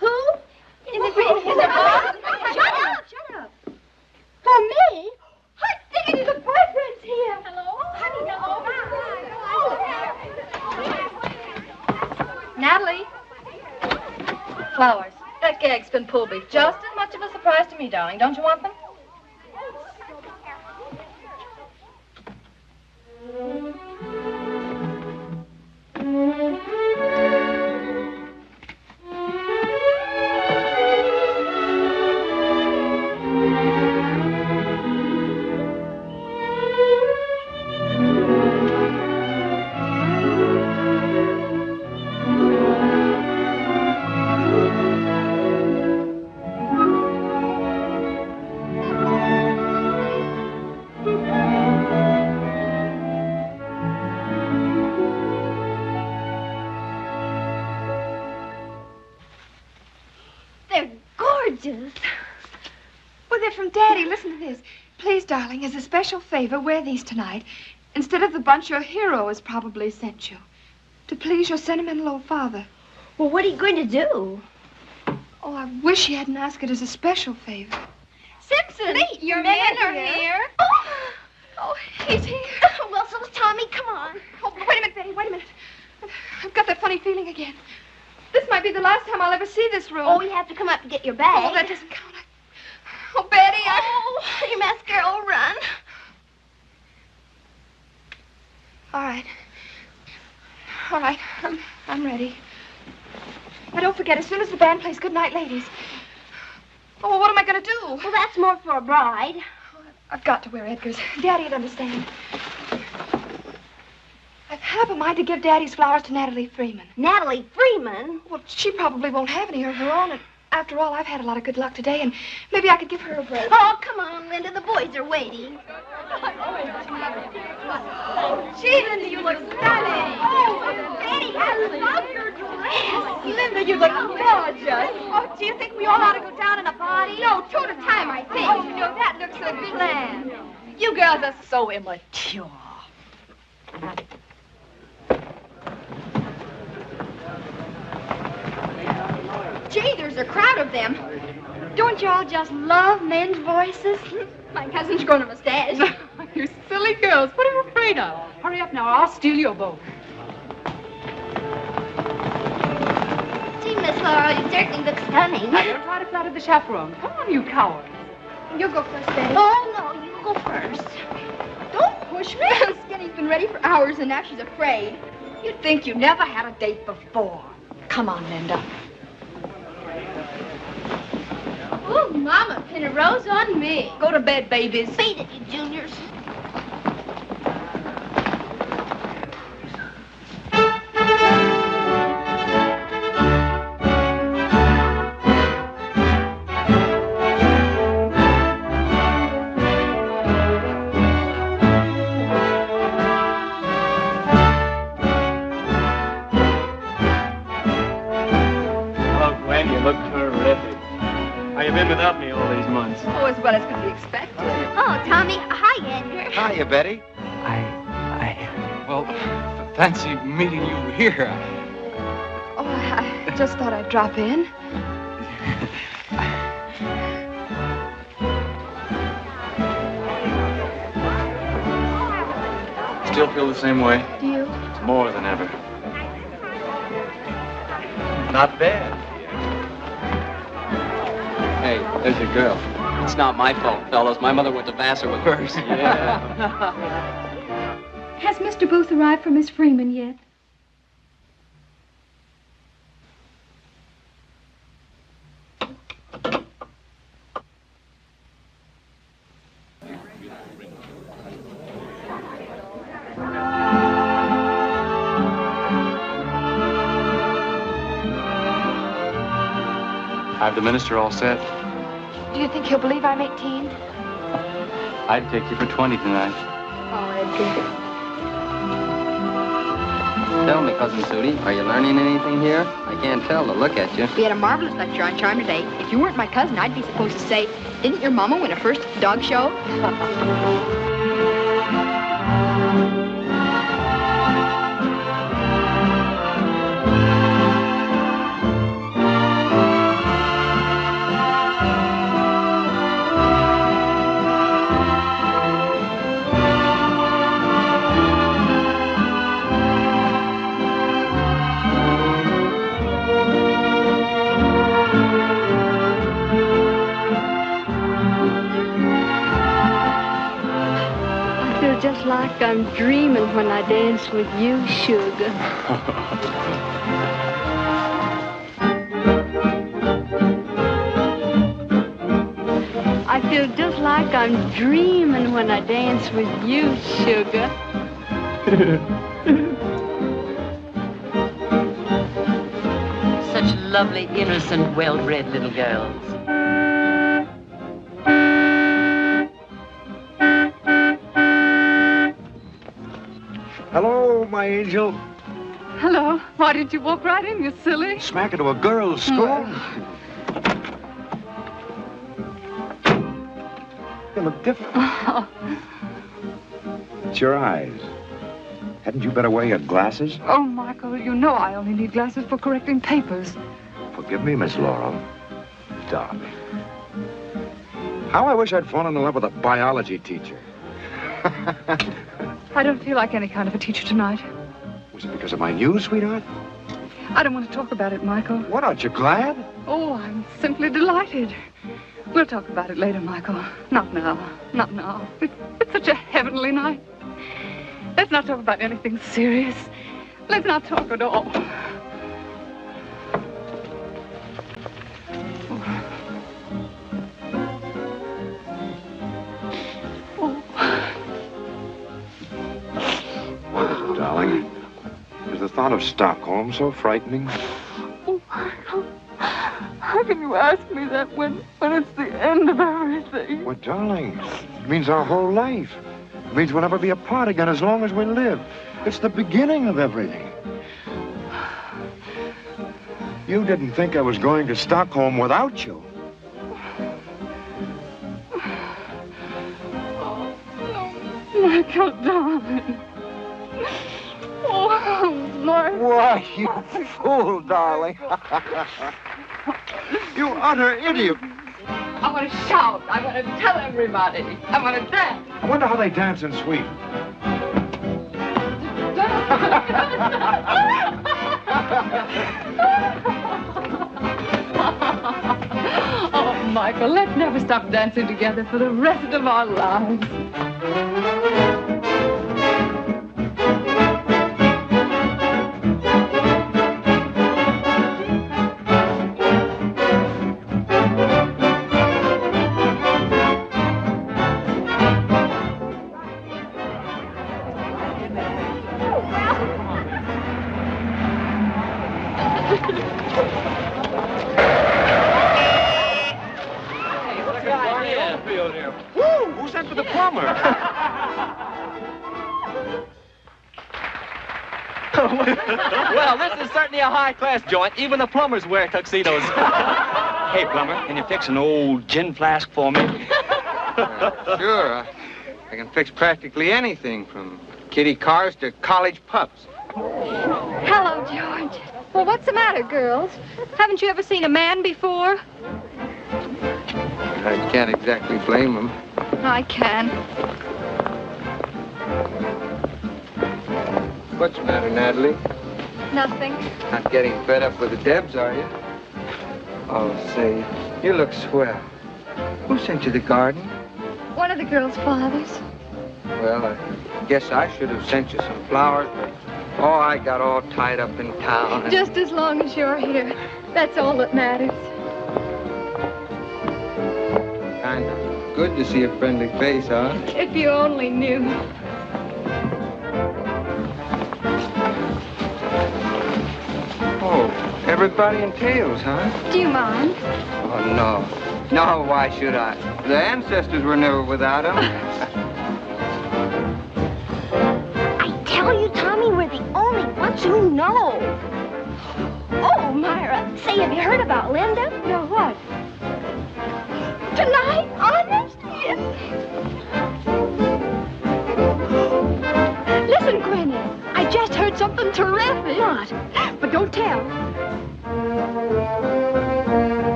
Who? Is it Bob? Shut up. Shut up. For me? Hot diggity, the boyfriend's here. Hello? Honey, hello. Natalie. Flowers. That gag's been pulled beef. Just as much of a surprise to me, darling. Don't you want them? messages. Well, they're from Daddy. Listen to this. Please, darling, as a special favor, wear these tonight instead of the bunch your hero has probably sent you. To please your sentimental old father. Well, what are you going to do? Oh, I wish he hadn't asked it as a special favor. Simpson, your men are here. Oh, he's here. Well, so's Tommy. Come on. Oh, wait a minute, Betty. Wait a minute. I've got that funny feeling again. This might be the last time I'll ever see this room. Oh, you have to come up to get your bag. Oh, that doesn't count. Oh, Betty, Oh, your mascara will run. All right. All right, I'm ready. Now, don't forget, as soon as the band plays Good Night, Ladies. Oh, well, what am I going to do? Well, that's more for a bride. I've got to wear Edgar's. Daddy'd understand. I've half a mind to give Daddy's flowers to Natalie Freeman. Natalie Freeman? Well, she probably won't have any of her own, and after all, I've had a lot of good luck today, and maybe I could give her a break. Oh, come on, Linda. The boys are waiting. Gee, Linda, you look stunning. Oh, Betty, I love your dress. Linda, you look gorgeous. Oh, do you think we all ought to go down in a party? No, two at a time, I think. Oh, no, that looks a plan. You girls are so immature. Gee, there's a crowd of them. Don't you all just love men's voices? My cousin's grown a mustache. You silly girls. What are you afraid of? Hurry up now, or I'll steal your boat. Gee, Miss Laurel, you certainly look stunning. Now, don't try to flatter the chaperone. Come on, you cowards. You go first, Betty. Oh, no, you go first. Don't push me. Skinny's been ready for hours, and now she's afraid. You'd think you never had a date before. Come on, Linda. Oh, Mama, pin a rose on me. Go to bed, babies. Beat it, you juniors. Without me all these months. Oh, as well as could be expected. Oh, Tommy. Hi, Edgar. Hiya, Betty. Well, fancy meeting you here. Oh, I just thought I'd drop in. Still feel the same way? Do you? More than ever. Not bad. Hey, there's your girl. It's not my fault, fellows. My mother went to Vassar with hers. Yeah. Has Mr. Booth arrived from Miss Freeman yet? I have the minister all set. Do you think he'll believe I'm 18? I'd take you for 20 tonight. Oh, Edgar. Tell me, Cousin Sudie, are you learning anything here? I can't tell to look at you. We had a marvelous lecture on charm today. If you weren't my cousin, I'd be supposed to say, didn't your mama win a first dog show? Just like I'm dreaming when I dance with you, sugar. I feel just like I'm dreaming when I dance with you, sugar. Such lovely, innocent, well-bred little girls. Hello, my angel. Hello. Why didn't you walk right in, you silly? Smack into a girl's skull. You look different. It's your eyes. Hadn't you better wear your glasses? Oh, Michael, you know I only need glasses for correcting papers. Forgive me, Miss Laurel. Darling. How I wish I'd fallen in love with a biology teacher. I don't feel like any kind of a teacher tonight. Was it because of my news, sweetheart? I don't want to talk about it, Michael. What, aren't you glad? Oh, I'm simply delighted. We'll talk about it later, Michael. Not now. Not now. It's such a heavenly night. Let's not talk about anything serious. Let's not talk at all. What is it, darling? Is the thought of Stockholm so frightening? Oh, Michael. How can you ask me that when it's the end of everything? Well, darling, it means our whole life. It means we'll never be apart again as long as we live. It's the beginning of everything. You didn't think I was going to Stockholm without you. Michael, darling. Oh, Michael. Why, you fool, darling. You utter idiot. I want to shout. I want to tell everybody. I want to dance. I wonder how they dance in Sweden. Oh, Michael, let's never stop dancing together for the rest of our lives. Who sent for the plumber? Well, this is certainly a high-class joint. Even the plumbers wear tuxedos. Hey, plumber, can you fix an old gin flask for me? Sure. I can fix practically anything, from kiddie cars to college pups. Hello, George. Well, what's the matter, girls? Haven't you ever seen a man before? I can't exactly blame them. I can. What's the matter, Natalie? Nothing. Not getting fed up with the Debs, are you? Oh, say, you look swell. Who sent you the garden? One of the girls' fathers. Well, I guess I should have sent you some flowers, but, oh, I got all tied up in town. Just as long as you're here. That's all that matters. Kind of good to see a friendly face, huh? If you only knew. Oh, everybody in tails, huh? Do you mind? Oh, no. No, why should I? The ancestors were never without them. I tell you, Tommy, we're the only ones who know. Oh, Myra, say, have you heard about Linda? No, what? Tonight? Honest? Yes. Listen, Granny, I just heard something terrific. What? But don't tell.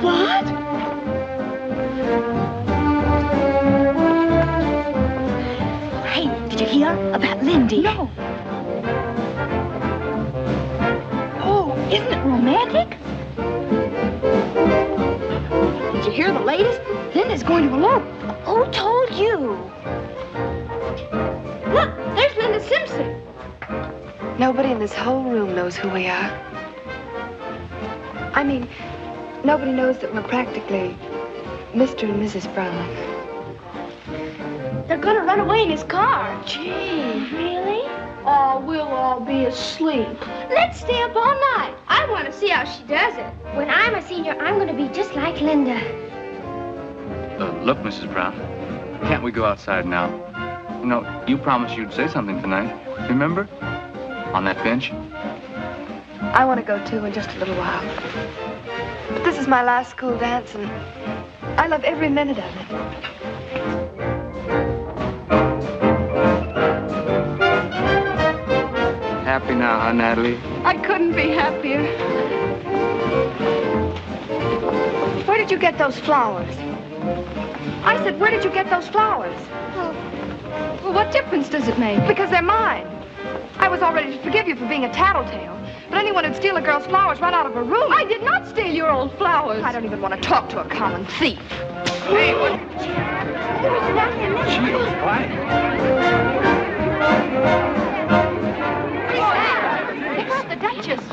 What? Hey, did you hear about Lindy? No. Oh, isn't it romantic? Did you hear the latest? Linda's going to elope. Who told you? Look, there's Linda Simpson. Nobody in this whole room knows who we are. I mean, nobody knows that we're practically Mr. and Mrs. Brown. They're gonna run away in his car. Gee, really? Oh, we'll all be asleep. Let's stay up all night. I want to see how she does it. When I'm a senior, I'm gonna be just like Linda. Look, Mrs. Brown, can't we go outside now? You know, you promised you'd say something tonight. Remember? On that bench? I want to go too in just a little while. But this is my last school dance, and I love every minute of it. happy now, huh, Natalie? I couldn't be happier. Where did you get those flowers? I said, where did you get those flowers? Well, what difference does it make? Because they're mine. I was all ready to forgive you for being a tattletale. But anyone who'd steal a girl's flowers right out of her room... I did not steal your old flowers. I don't even want to talk to a common thief. Hey, what? Gee, quiet. Pick up the Duchess.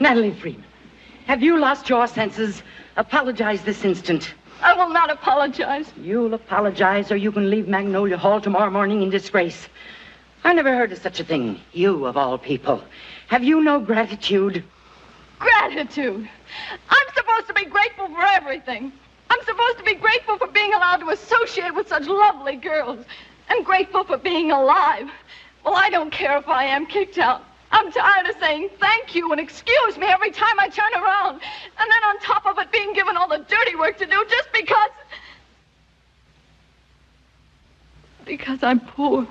Natalie Freeman, have you lost your senses? Apologize this instant. I will not apologize. You'll apologize or you can leave Magnolia Hall tomorrow morning in disgrace. I never heard of such a thing. You, of all people. Have you no gratitude? Gratitude? I'm supposed to be grateful for everything. I'm supposed to be grateful for being allowed to associate with such lovely girls. And grateful for being alive. Well, I don't care if I am kicked out. I'm tired of saying thank you and excuse me every time I turn around. And then on top of it, being given all the dirty work to do just because I'm poor.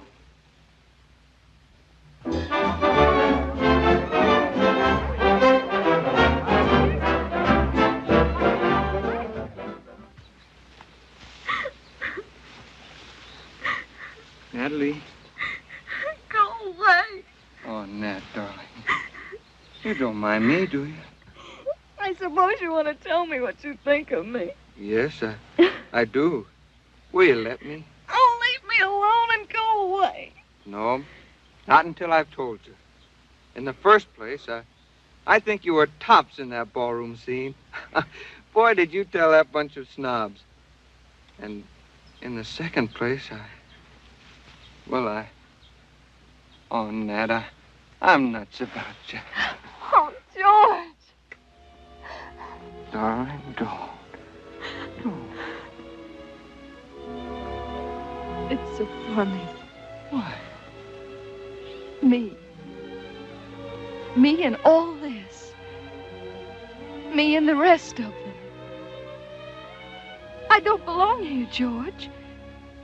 Natalie. Go away. Oh, Nat, darling. You don't mind me, do you? I suppose you want to tell me what you think of me. Yes, I do. Will you let me? Oh, leave me alone and go away. No, not until I've told you. In the first place, I think you were tops in that ballroom scene. Boy, did you tell that bunch of snobs. And in the second place, Oh, Nat, I'm nuts about you. Oh, George. Darling, don't. It's so funny. What? Me and all this. Me and the rest of them. I don't belong here, George.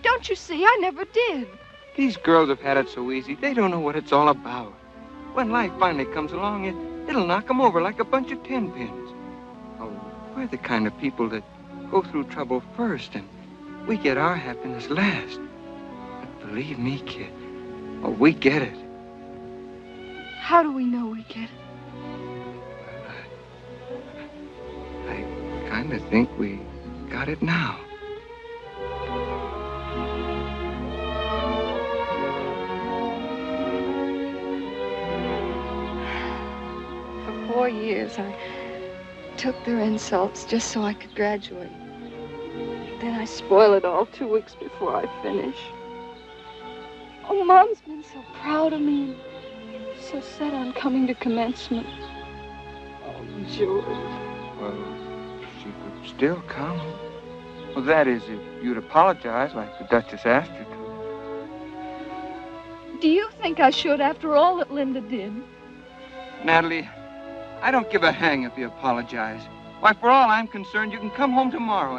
Don't you see? I never did. These girls have had it so easy, they don't know what it's all about. When life finally comes along, it'll knock them over like a bunch of 10-pins. Oh, we're the kind of people that go through trouble first, and we get our happiness last. But believe me, kid, we get it. How do we know we get it? I kind of think we got it now. For 4 years, I took their insults just so I could graduate. Then I spoil it all 2 weeks before I finish. Oh, Mom's been so proud of me and so set on coming to commencement. Oh, George. Well, she could still come. Well, that is, if you'd apologize like the Duchess asked you to. Do you think I should after all that Linda did? Natalie, I don't give a hang if you apologize. Why, for all I'm concerned, you can come home tomorrow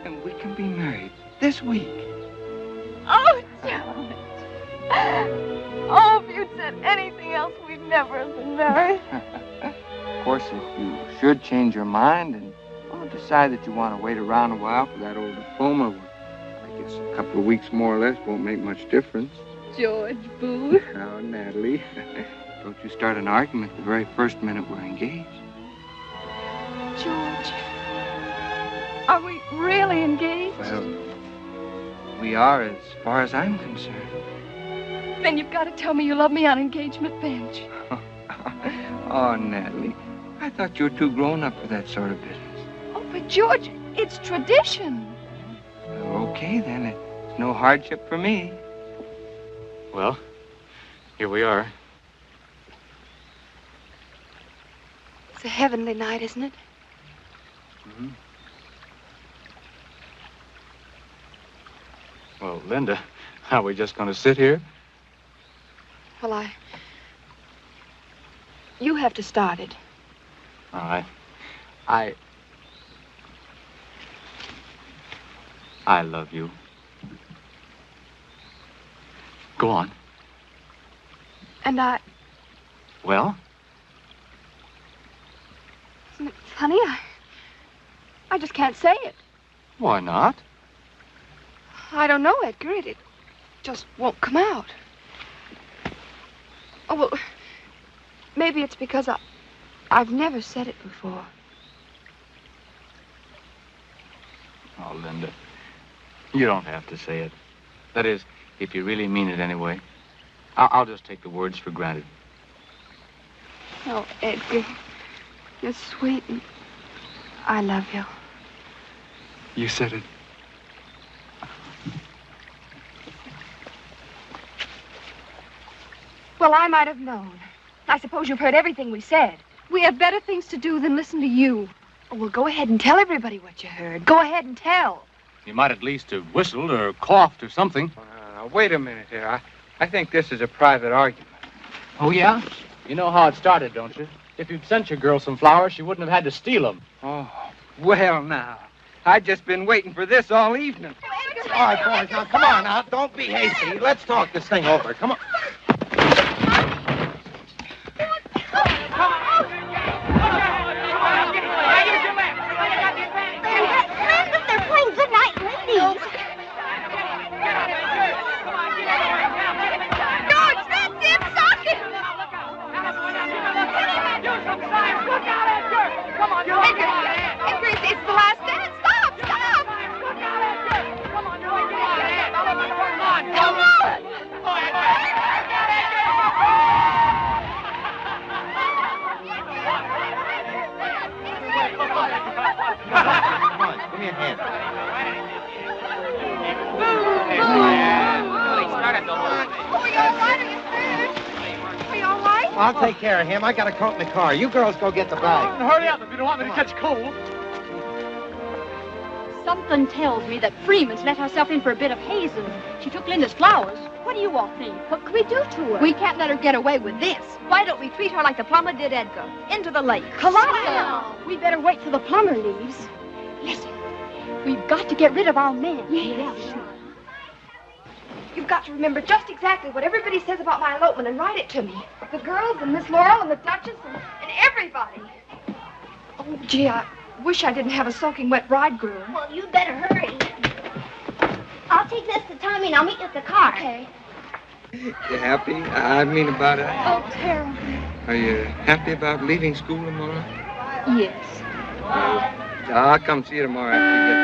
and we can be married this week. Oh, George. Oh, if you'd said anything else, we'd never have been married. Of course, if you should change your mind and decide that you want to wait around a while for that old diploma, well, I guess a couple of weeks more or less won't make much difference. George Booth. Now, Natalie, don't you start an argument the very first minute we're engaged. George, are we really engaged? Well, we are as far as I'm concerned. Then you've got to tell me you love me on engagement bench. Oh, Natalie, I thought you were too grown up for that sort of business. Oh, but George, it's tradition. Well, okay, then. It's no hardship for me. Well, here we are. It's a heavenly night, isn't it? Mm-hmm. Well, Linda, are we just going to sit here? Well, you have to start it. All right. I love you. Go on. And Well? honey, I just can't say it. Why not? I don't know, Edgar. It just won't come out. Oh, well, maybe it's because I've never said it before. Oh, Linda, you don't have to say it. That is, if you really mean it anyway. I'll just take the words for granted. Oh, Edgar, you're sweet and I love you. You said it. Well, I might have known. I suppose you've heard everything we said. We have better things to do than listen to you. Oh, well, go ahead and tell everybody what you heard. Go ahead and tell. You might at least have whistled or coughed or something. Wait a minute here. I think this is a private argument. Oh, yeah? You know how it started, don't you? If you'd sent your girl some flowers, she wouldn't have had to steal them. Oh, well, now. I've just been waiting for this all evening. All right, boys, now, come on now. Don't be hasty. Let's talk this thing over. Come on. They're playing Good Night Ladies. George, that's it! Sock it! Look out, Edgar! Come on, Edgar, it's the last dance. Stop! Stop! Look out, Edgar! Come on, you're going to come on! Oh, Come on, give me a hand. Are you all right? Are you finished? Are you all right? I'll take care of him. I got a coat in the car. You girls go get the bag. Hurry up if you don't want me to catch cold. Something tells me that Freeman's let herself in for a bit of hazing. She took Linda's flowers. What do you all think? What can we do to her? We can't let her get away with this. Why don't we treat her like the plumber did Edgar? Into the lake. Come on. We better wait till the plumber leaves. Listen, we've got to get rid of our men. Yes. You've got to remember just exactly what everybody says about my elopement and write it to me. The girls and Miss Laurel and the Duchess and everybody. Oh, gee, I wish I didn't have a soaking wet bridegroom. Well, you better hurry. I'll take this to Tommy and I'll meet you at the car. Okay. You happy? I mean about it. Oh, terrible. Are you happy about leaving school tomorrow? Yes. I'll come see you tomorrow after you get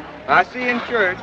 home. I'll see you in church.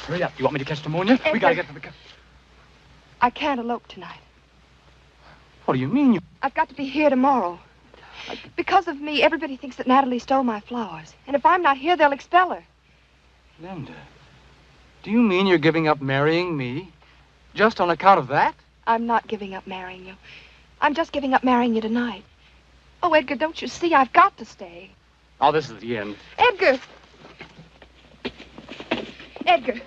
Hurry up. You want me to catch pneumonia? We gotta get to the car. I can't elope tonight. What do you mean? I've got to be here tomorrow. Because of me, everybody thinks that Natalie stole my flowers. And if I'm not here, they'll expel her. Linda, do you mean you're giving up marrying me just on account of that? I'm not giving up marrying you. I'm just giving up marrying you tonight. Oh, Edgar, don't you see? I've got to stay. Oh, this is the end. Edgar! Edgar.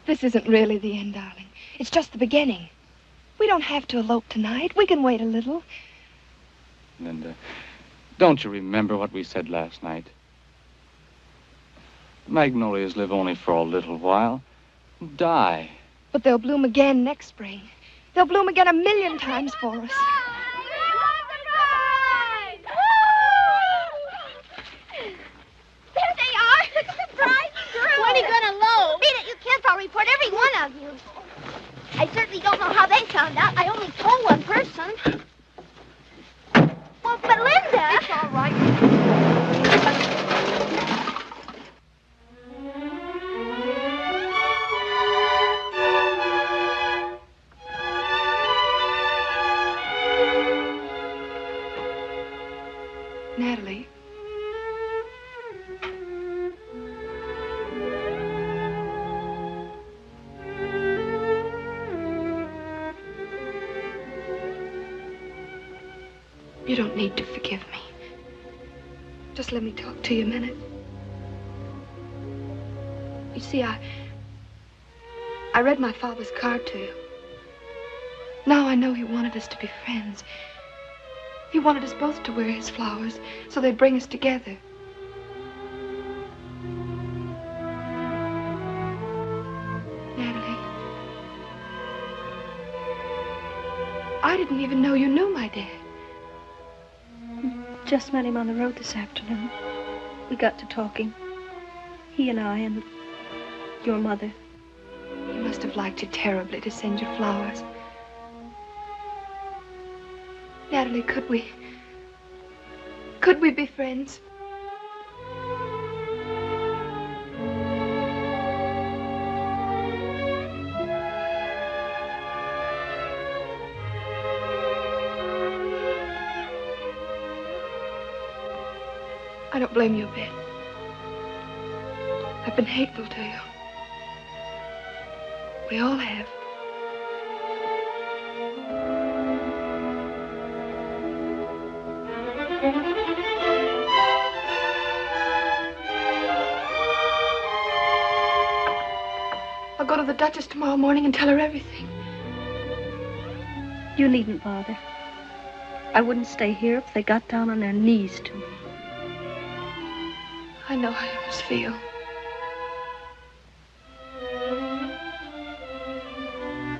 This isn't really the end, darling. It's just the beginning. We don't have to elope tonight. We can wait a little. Linda, don't you remember what we said last night? Magnolias live only for a little while. Die. But they'll bloom again next spring. They'll bloom again 1,000,000 times for us. There they are. Look at the bride and groom. When are you going to load? Beat it, you kids. I'll report every one of you. I certainly don't know how they found out. I only told one person. Well, but Linda... It's all right. Natalie. You don't need to forgive me. Just let me talk to you a minute. You see, I read my father's card to you. Now I know he wanted us to be friends. He wanted us both to wear his flowers so they'd bring us together. Natalie, I didn't even know you knew my dad. Just met him on the road this afternoon. We got to talking. He and I and your mother. He must have liked you terribly to send you flowers. Natalie, could we be friends? I don't blame you a bit. I've been hateful to you. We all have. I'll go to the Duchess tomorrow morning and tell her everything. You needn't bother. I wouldn't stay here if they got down on their knees to me. I know how you must feel.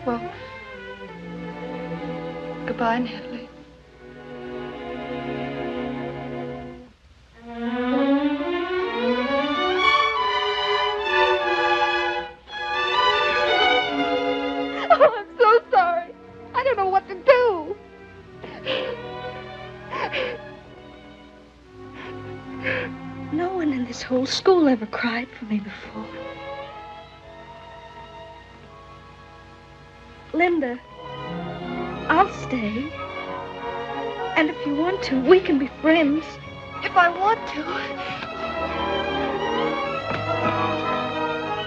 Well, goodbye, Natalie. Oh, I'm so sorry. I don't know what to do. No one in this whole school ever cried for me before. Linda, I'll stay. And if you want to, we can be friends. If I want to.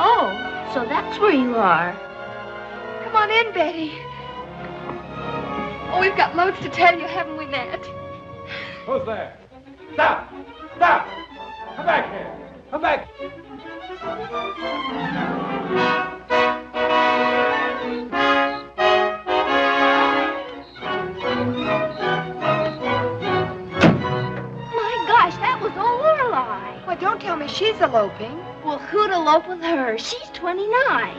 Oh, so that's where you are. Come on in, Betty. Oh, we've got loads to tell you, haven't we, Nat? Who's there? Stop! Stop! Come back here! Come back! My gosh, that was old Lorelei. Well, don't tell me she's eloping. Well, who'd elope with her? She's 29.